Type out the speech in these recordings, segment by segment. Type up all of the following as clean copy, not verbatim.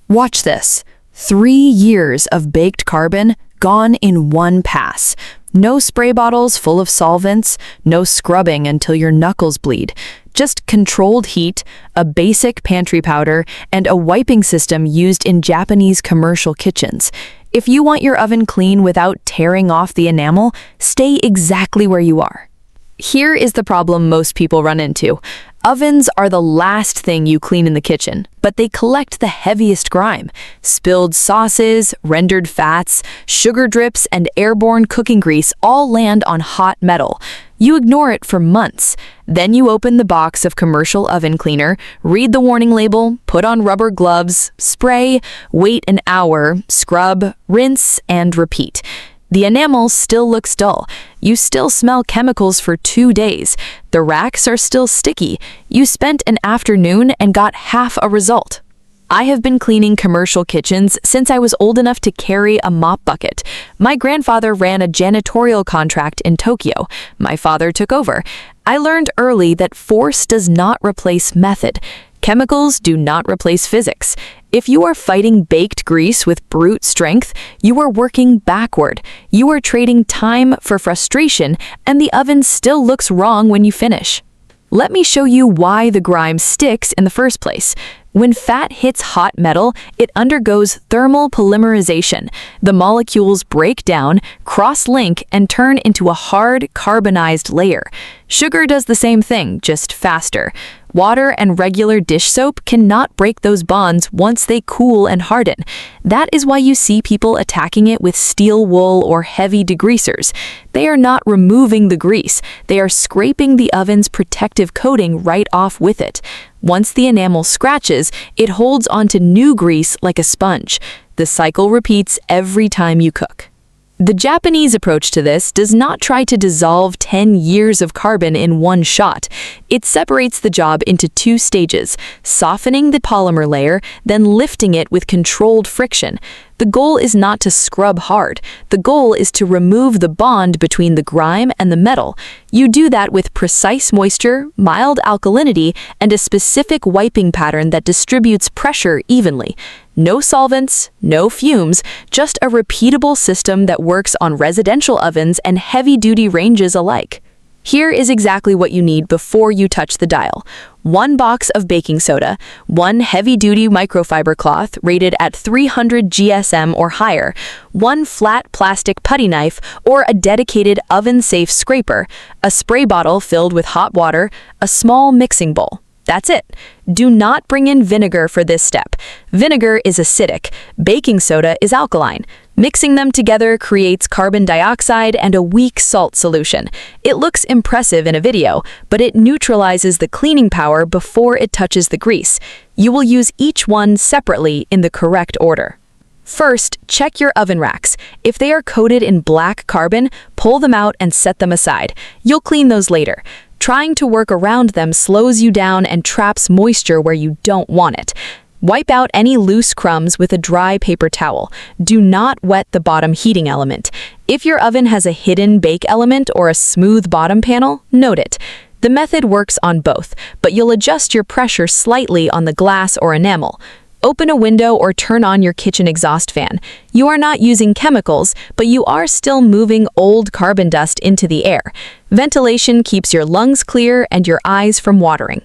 Watch this. 3 years of baked carbon gone in one pass. No spray bottles full of solvents, no scrubbing until your knuckles bleed. Just controlled heat, a basic pantry powder, and a wiping system used in Japanese commercial kitchens. If you want your oven clean without tearing off the enamel, stay exactly where you are. Here is the problem most people run into. Ovens are the last thing you clean in the kitchen, but they collect the heaviest grime. Spilled sauces, rendered fats, sugar drips, and airborne cooking grease all land on hot metal. You ignore it for months. Then you open the box of commercial oven cleaner, read the warning label, put on rubber gloves, spray, wait an hour, scrub, rinse, and repeat. The enamel still looks dull. You still smell chemicals for 2 days. The racks are still sticky. You spent an afternoon and got half a result. I have been cleaning commercial kitchens since I was old enough to carry a mop bucket. My grandfather ran a janitorial contract in Tokyo. My father took over. I learned early that force does not replace method. Chemicals do not replace physics. If you are fighting baked grease with brute strength, you are working backward. You are trading time for frustration, and the oven still looks wrong when you finish. Let me show you why the grime sticks in the first place. When fat hits hot metal, it undergoes thermal polymerization. The molecules break down, cross-link, and turn into a hard, carbonized layer. Sugar does the same thing, just faster. Water and regular dish soap cannot break those bonds once they cool and harden. That is why you see people attacking it with steel wool or heavy degreasers. They are not removing the grease. They are scraping the oven's protective coating right off with it. Once the enamel scratches, it holds onto new grease like a sponge. The cycle repeats every time you cook. The Japanese approach to this does not try to dissolve 10 years of carbon in one shot. It separates the job into 2 stages, softening the polymer layer, then lifting it with controlled friction. The goal is not to scrub hard. The goal is to remove the bond between the grime and the metal. You do that with precise moisture, mild alkalinity, and a specific wiping pattern that distributes pressure evenly. No solvents, no fumes, just a repeatable system that works on residential ovens and heavy-duty ranges alike. Here is exactly what you need before you touch the dial. 1 box of baking soda, 1 heavy-duty microfiber cloth rated at 300 GSM or higher, 1 flat plastic putty knife or a dedicated oven-safe scraper, a spray bottle filled with hot water, a small mixing bowl. That's it. Do not bring in vinegar for this step. Vinegar is acidic. Baking soda is alkaline. Mixing them together creates carbon dioxide and a weak salt solution. It looks impressive in a video, but it neutralizes the cleaning power before it touches the grease. You will use each one separately in the correct order. First, check your oven racks. If they are coated in black carbon, pull them out and set them aside. You'll clean those later. Trying to work around them slows you down and traps moisture where you don't want it. Wipe out any loose crumbs with a dry paper towel. Do not wet the bottom heating element. If your oven has a hidden bake element or a smooth bottom panel, note it. The method works on both, but you'll adjust your pressure slightly on the glass or enamel. Open a window or turn on your kitchen exhaust fan. You are not using chemicals, but you are still moving old carbon dust into the air. Ventilation keeps your lungs clear and your eyes from watering.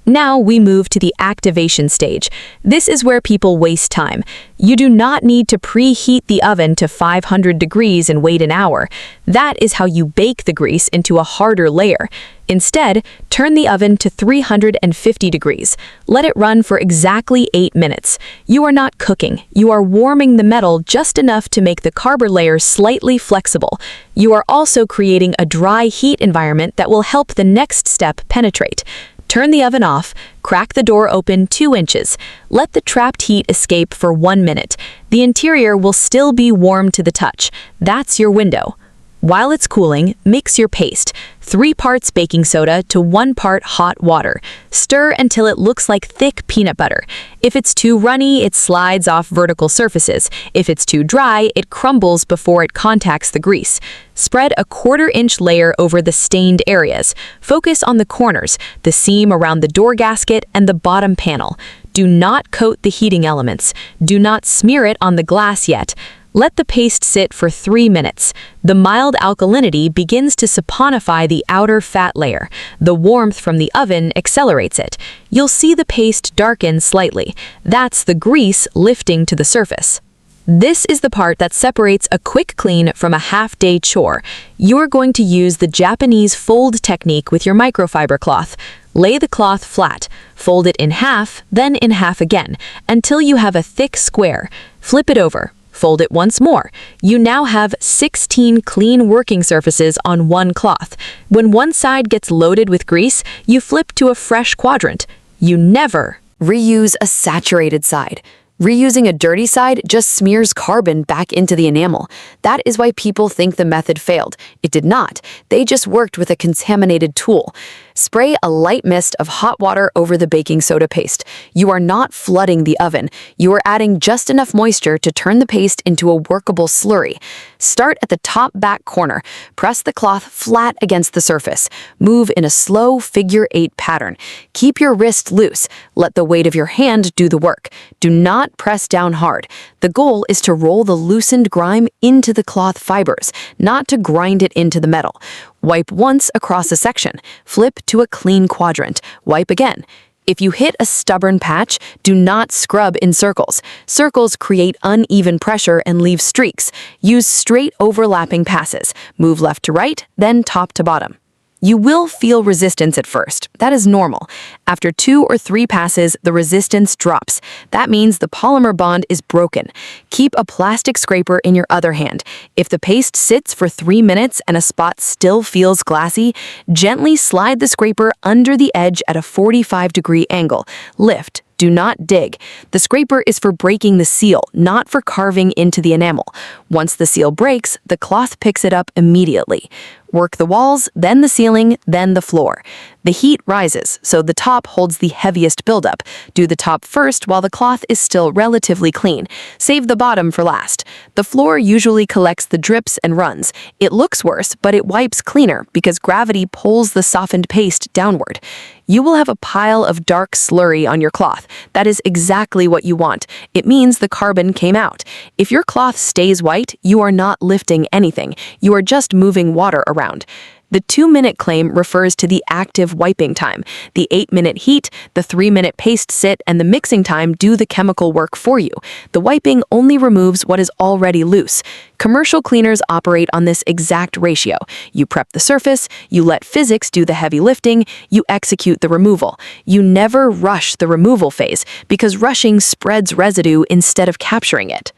Now we move to the activation stage. This is where people waste time. You do not need to preheat the oven to 500 degrees and wait an hour. That is how you bake the grease into a harder layer. Instead, turn the oven to 350 degrees. Let it run for exactly 8 minutes. You are not cooking. You are warming the metal just enough to make the carbon layer slightly flexible. You are also creating a dry heat environment that will help the next step penetrate. Turn the oven off, crack the door open 2 inches. Let the trapped heat escape for 1 minute. The interior will still be warm to the touch. That's your window. While it's cooling, mix your paste. 3 parts baking soda to 1 part hot water. Stir until it looks like thick peanut butter. If it's too runny, it slides off vertical surfaces. If it's too dry, it crumbles before it contacts the grease. Spread a 1/4-inch layer over the stained areas. Focus on the corners, the seam around the door gasket, and the bottom panel. Do not coat the heating elements. Do not smear it on the glass yet. Let the paste sit for 3 minutes. The mild alkalinity begins to saponify the outer fat layer. The warmth from the oven accelerates it. You'll see the paste darken slightly. That's the grease lifting to the surface. This is the part that separates a quick clean from a half-day chore. You're going to use the Japanese fold technique with your microfiber cloth. Lay the cloth flat, fold it in half, then in half again, until you have a thick square. Flip it over. Fold it once more. You now have 16 clean working surfaces on one cloth. When one side gets loaded with grease, you flip to a fresh quadrant. You never reuse a saturated side. Reusing a dirty side just smears carbon back into the enamel. That is why people think the method failed. It did not. They just worked with a contaminated tool. Spray a light mist of hot water over the baking soda paste. You are not flooding the oven. You are adding just enough moisture to turn the paste into a workable slurry. Start at the top back corner. Press the cloth flat against the surface. Move in a slow figure-8 pattern. Keep your wrist loose. Let the weight of your hand do the work. Do not press down hard. The goal is to roll the loosened grime into the cloth fibers, not to grind it into the metal. Wipe once across a section. Flip to a clean quadrant. Wipe again. If you hit a stubborn patch, do not scrub in circles. Circles create uneven pressure and leave streaks. Use straight overlapping passes. Move left to right, then top to bottom. You will feel resistance at first. That is normal. After 2 or 3 passes, the resistance drops. That means the polymer bond is broken. Keep a plastic scraper in your other hand. If the paste sits for 3 minutes and a spot still feels glassy, gently slide the scraper under the edge at a 45-degree angle. Lift. Do not dig. The scraper is for breaking the seal, not for carving into the enamel. Once the seal breaks, the cloth picks it up immediately. Work the walls, then the ceiling, then the floor. The heat rises, so the top holds the heaviest buildup. Do the top first while the cloth is still relatively clean. Save the bottom for last. The floor usually collects the drips and runs. It looks worse, but it wipes cleaner because gravity pulls the softened paste downward. You will have a pile of dark slurry on your cloth. That is exactly what you want. It means the carbon came out. If your cloth stays white, you are not lifting anything. You are just moving water around. The 2-minute claim refers to the active wiping time. The 8-minute heat, the 3-minute paste sit, and the mixing time do the chemical work for you. The wiping only removes what is already loose. Commercial cleaners operate on this exact ratio. You prep the surface, you let physics do the heavy lifting, you execute the removal. You never rush the removal phase because rushing spreads residue instead of capturing it.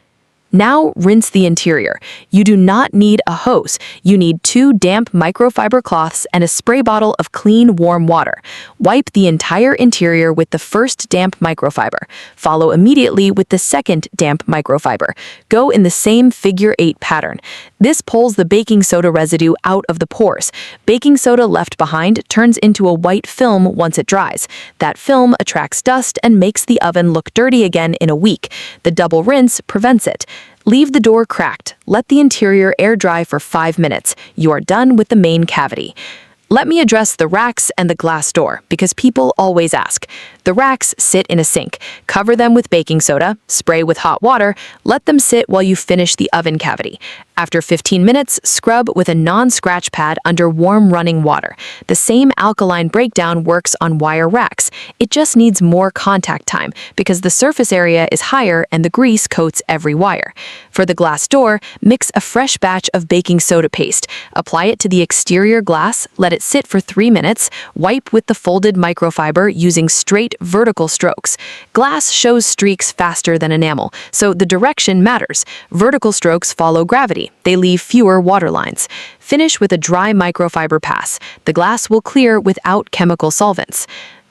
Now rinse the interior. You do not need a hose. You need 2 damp microfiber cloths and a spray bottle of clean, warm water. Wipe the entire interior with the first damp microfiber. Follow immediately with the second damp microfiber. Go in the same figure-8 pattern. This pulls the baking soda residue out of the pores. Baking soda left behind turns into a white film once it dries. That film attracts dust and makes the oven look dirty again in a week. The double rinse prevents it. Leave the door cracked. Let the interior air dry for 5 minutes. You are done with the main cavity. Let me address the racks and the glass door, because people always ask. The racks sit in a sink. Cover them with baking soda, spray with hot water, let them sit while you finish the oven cavity. After 15 minutes, scrub with a non-scratch pad under warm running water. The same alkaline breakdown works on wire racks. It just needs more contact time because the surface area is higher and the grease coats every wire. For the glass door, mix a fresh batch of baking soda paste. Apply it to the exterior glass, let it sit for 3 minutes, wipe with the folded microfiber using straight vertical strokes. Glass shows streaks faster than enamel, so the direction matters. Vertical strokes follow gravity. They leave fewer water lines. Finish with a dry microfiber pass. The glass will clear without chemical solvents.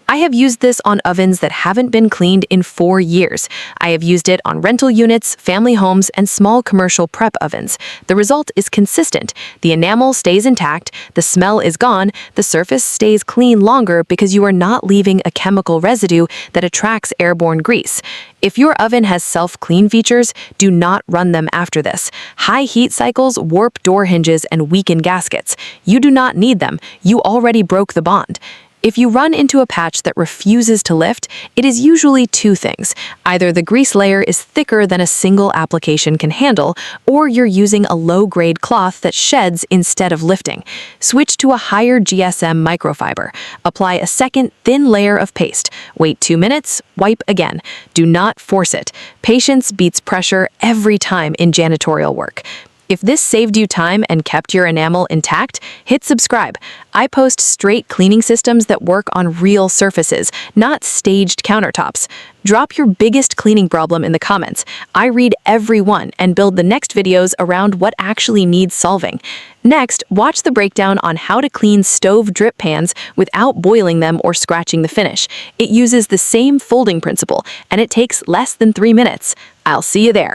I have used this on ovens that haven't been cleaned in 4 years. I have used it on rental units, family homes, and small commercial prep ovens. The result is consistent. The enamel stays intact, the smell is gone, the surface stays clean longer because you are not leaving a chemical residue that attracts airborne grease. If your oven has self-clean features, do not run them after this. High heat cycles warp door hinges and weaken gaskets. You do not need them. You already broke the bond. If you run into a patch that refuses to lift, it is usually two things. Either the grease layer is thicker than a single application can handle, or you're using a low-grade cloth that sheds instead of lifting. Switch to a higher GSM microfiber. Apply a second thin layer of paste. Wait 2 minutes, wipe again. Do not force it. Patience beats pressure every time in janitorial work. If this saved you time and kept your enamel intact, hit subscribe. I post straight cleaning systems that work on real surfaces, not staged countertops. Drop your biggest cleaning problem in the comments. I read every one and build the next videos around what actually needs solving. Next, watch the breakdown on how to clean stove drip pans without boiling them or scratching the finish. It uses the same folding principle, and it takes less than 3 minutes. I'll see you there.